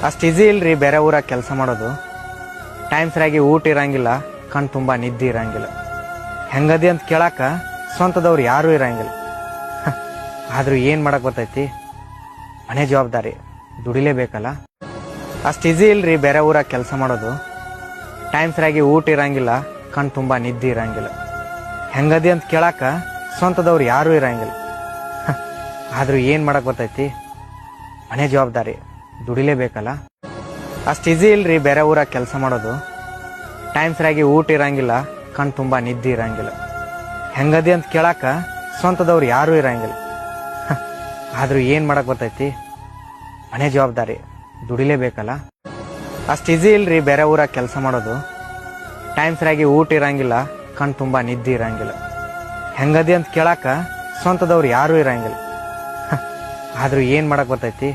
ಅಷ್ಟು ಈಸಿ ಇಲ್ರಿ ಬೇರೆ ಊರಾಗ ಕೆಲಸ ಮಾಡೋದು. ಟೈಮ್ ಸರಿಯಾಗಿ ಊಟ ಇರಂಗಿಲ್ಲ, ಕಣ್ ತುಂಬ ನಿದ್ದೆ ಇರಂಗಿಲ್ಲ. ಹೆಂಗದಿ ಅಂತ ಕೇಳಾಕ ಸ್ವಂತದವ್ರು ಯಾರೂ ಇರಂಗಿಲ್ಲ. ಆದ್ರೂ ಏನು ಮಾಡಕ್ ಬರ್ತೈತಿ, ಮನೆ ಜವಾಬ್ದಾರಿ, ದುಡಿಲೇಬೇಕಲ್ಲ. ಅಷ್ಟು ಈಸಿ ಇಲ್ರಿ ಬೇರೆ ಊರಾಗ ಕೆಲಸ ಮಾಡೋದು. ಟೈಮ್ ಸರಿಯಾಗಿ ಊಟ ಇರಂಗಿಲ್ಲ, ಕಣ್ ತುಂಬ ನಿದ್ದೆ ಇರಂಗಿಲ್ಲ. ಹೆಂಗದಿ ಅಂತ ಕೇಳಾಕ ಸ್ವಂತದವ್ರು ಯಾರೂ ಇರಂಗಿಲ್ಲ. ಆದ್ರೂ ಏನು ಮಾಡಕ್ ಬರ್ತೈತಿ, ಮನೆ ಜವಾಬ್ದಾರಿ, ದುಡಿಲೇಬೇಕಲ್ಲ. ಅಷ್ಟು ಈಸಿ ಇಲ್ರಿ ಬೇರೆ ಊರಾಗ ಕೆಲಸ ಮಾಡೋದು. ಟೈಮ್ ಸರಿಯಾಗಿ ಊಟ ಇರಂಗಿಲ್ಲ, ಕಣ್ ತುಂಬ ನಿದ್ದೆ ಇರಂಗಿಲ್ಲ. ಹೆಂಗದಿ ಅಂತ ಕೇಳಾಕ ಸ್ವಂತದವ್ರು ಯಾರೂ ಇರಂಗಿಲ್ಲ. ಆದ್ರೂ ಏನು ಮಾಡಕ್ ಬರ್ತೈತಿ, ಮನೆ ಜವಾಬ್ದಾರಿ, ದುಡಿಲೇಬೇಕಲ್ಲ. ಅಷ್ಟು ಈಸಿ ಇಲ್ರಿ ಬೇರೆ ಊರಾಗ ಕೆಲಸ ಮಾಡೋದು. ಟೈಮ್ ಸರಿಯಾಗಿ ಊಟ ಇರಂಗಿಲ್ಲ, ಕಣ್ ತುಂಬ ನಿದ್ದೆ ಇರಂಗಿಲ್ಲ. ಹೆಂಗದಿ ಅಂತ ಕೇಳಾಕ ಸ್ವಂತದವ್ರು ಯಾರೂ ಇರಂಗಿಲ್ಲ. ಆದ್ರೂ ಏನು ಮಾಡಕ್ ಬರ್ತೈತಿ,